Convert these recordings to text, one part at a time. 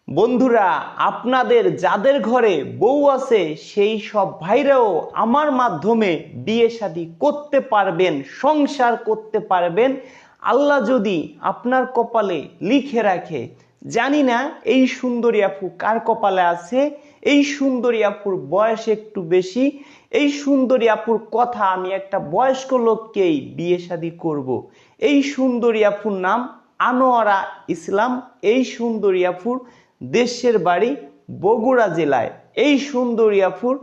বন্ধুরা, আপনাদের যাদের ঘরে বউ আছে সেই সব ভাইরাও আমার মাধ্যমে বিয়ে শাদী করতে পারবেন, সংসার করতে পারবেন, আল্লাহ যদি আপনার কপালে লিখে রাখে। জানি না এই সুন্দরী আপু কার কপালে আছে। এই সুন্দরী আপুর বয়স একটু বেশি। এই সুন্দরী আপুর কথা আমি একটা বয়স্ক লোককেই বিয়ে শাদী করব। এই সুন্দরী আপুর নাম আনোয়ারা ইসলাম। এই সুন্দরী আপুর দেশের বাড়ি বগুড়া জেলায়। এই সুন্দরী আপুর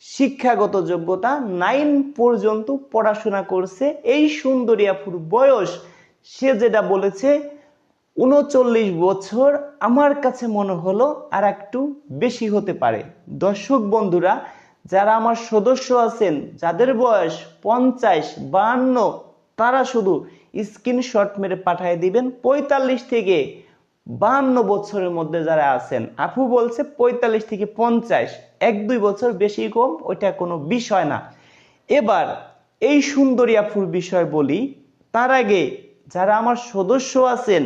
শিক্ষাগত যোগ্যতা 9 পর্যন্ত পড়াশোনা করছে। এই সুন্দরী আপুর বয়স, সে যেটা বলেছে, 39 বছর। আমার কাছে মনে হলো আর একটু বেশি হতে পারে। দর্শক বন্ধুরা, যারা আমার সদস্য আছেন, যাদের বয়স 50, 52, তারা শুধু স্ক্রিনশট মেরে পাঠিয়ে দিবেন। 45 থেকে 52 বছরের মধ্যে যারা আছেন, আপু বলছে 45 থেকে 50, 1-2 বছর বেশি কম ওইটা কোনো বিষয় না। এবার এই সুন্দরী আপুর বিষয় বলি, তার আগে যারা আমার সদস্য আছেন,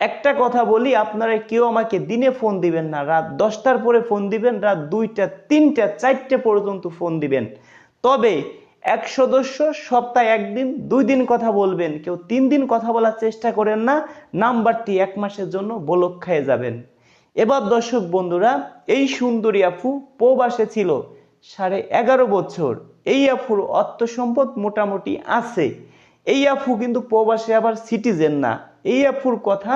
একটা কথা বলি, আপনারা কেউ আমাকে দিনে ফোন দিবেন না, রাত 10টার পরে ফোন দিবেন, রাত 2টা, 3টা, 4টে পর্যন্ত ফোন দিবেন। তবে এক সদস্য সপ্তাহে 1 দিন, 2 দিন কথা বলবেন, কেউ 3 দিন কথা বলার চেষ্টা করেন না, নাম্বারটি 1 মাসের জন্য ব্লক খেয়ে যাবেন। এবার দর্শক বন্ধুরা, এই সুন্দরী আপু প্রবাসে ছিল 11.5 বছর। এই আপুর অর্থ সম্পদ মোটামুটি আছে। এই আপু কিন্তু প্রবাসে আবার সিটিজেন না। এই আপুর কথা,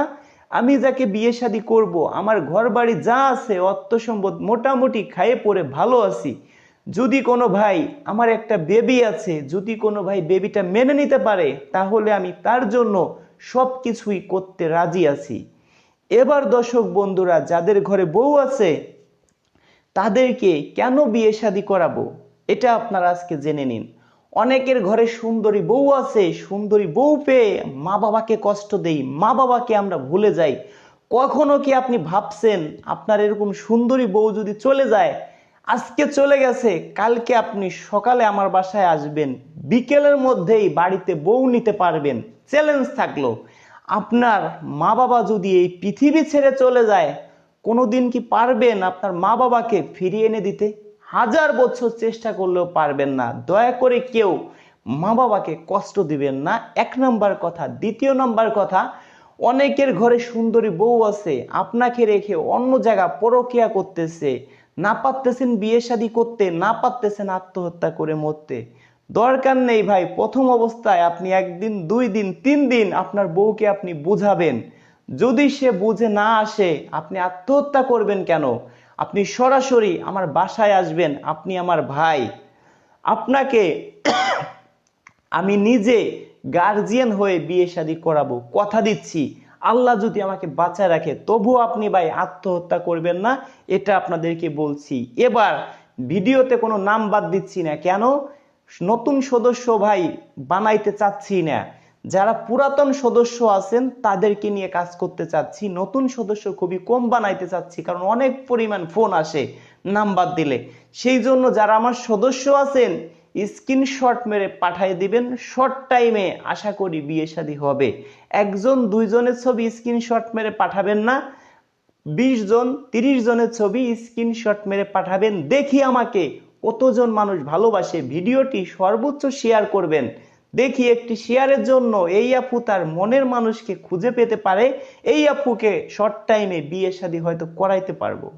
আমি যাকে বিয়ে শাদী করব, আমার ঘর বাড়ি যা আছে, অর্থ সম্পদ মোটামুটি খাইয়ে পড়ে ভালো আছি। যদি কোনো ভাই, আমার একটা বেবি আছে, যদি কোনো ভাই বেবিটা মেনে নিতে পারে, তাহলে আমি তার জন্য সব কিছুই করতে রাজি আছি। এবার দর্শক বন্ধুরা, যাদের ঘরে বউ আছে তাদেরকে কেন বিয়ে শাদী করাবো, এটা আপনারা আজকে জেনে নিন। অনেকের ঘরে সুন্দরী বউ আছে, সুন্দরী বউ পেয়ে মা বাবাকে কষ্ট দেই, মা বাবাকে আমরা ভুলে যাই। কখনো কি আপনি ভাবছেন আপনার এরকম সুন্দরী বউ যদি চলে যায়, আজকে চলে গেছে, কালকে আপনি সকালে আমার বাসায় আসবেন, বিকেলের মধ্যেই বাড়িতে বউ নিতে পারবেন? চ্যালেঞ্জ থাকলো, আপনার মা বাবা যদি এই পৃথিবী ছেড়ে চলে যায়, কোনোদিন কি পারবেন আপনার মা বাবাকে ফিরিয়ে এনে দিতে? 1000 বছর চেষ্টা করলেও পারবেন না। দয়া করে কেউ মা বাবাকে কষ্ট দিবেন না, 1 নাম্বার কথা। দ্বিতীয় নাম্বার কথা, অনেকের ঘরে সুন্দরী বউ আছে, আপনাকে রেখে অন্য জায়গা পরকিয়া করতেছে, না পারতেছেন বিয়ে শাদী করতে, না পারতেছেন আত্মহত্যা করে মরতে। দরকার নেই ভাই, প্রথম অবস্থায় আপনি 1 দিন, 2 দিন, 3 দিন আপনার বউকে আপনি বুঝাবেন। যদি সে বুঝে না আসে, আপনি আত্মহত্যা করবেন কেন? আপনি সরাসরি আমার বাসায় আসবেন, আপনি আমার ভাই। আপনাকে আমি নিজে গার্জিয়ান হয়ে বিয়ে শাদী করাবো, কথা দিচ্ছি। আল্লাহ যদি আমাকে বাঁচায় রাখে, তবুও আপনি ভাই আত্মহত্যা করবেন না, এটা আপনাদেরকে বলছি। এবার ভিডিওতে কোনো নাম বাদ দিচ্ছি না, কেন? নতুন সদস্য ভাই বানাইতে চাচ্ছি না। যারা পুরাতন সদস্য আছেন তাদেরকে নিয়ে কাজ করতে চাচ্ছি, নতুন সদস্য খুবই কম বানাইতে চাচ্ছি, কারণ অনেক পরিমাণ ফোন আসে নাম্বার দিলে। সেই জন্য যারা আমার সদস্য আছেন, স্ক্রিনশট মেরে পাঠিয়ে দিবেন, শর্ট টাইমে আশা করি বিয়ে শাদী হবে। 1 জন 2 জনের ছবি স্ক্রিনশট মেরে পাঠাবেন না, 20 জন 30 জনের ছবি স্ক্রিনশট মেরে পাঠাবেন। দেখি আমাকে কতজন মানুষ ভালোবাসে। ভিডিওটি সর্বোচ্চ শেয়ার করবেন, দেখি একটি শেয়ারের জন্য এই আপু তার মনের মানুষকে খুঁজে পেতে পারে, এই আপুকে শর্ট টাইমে বিয়ে শাদী হয়তো করাইতে পারবো।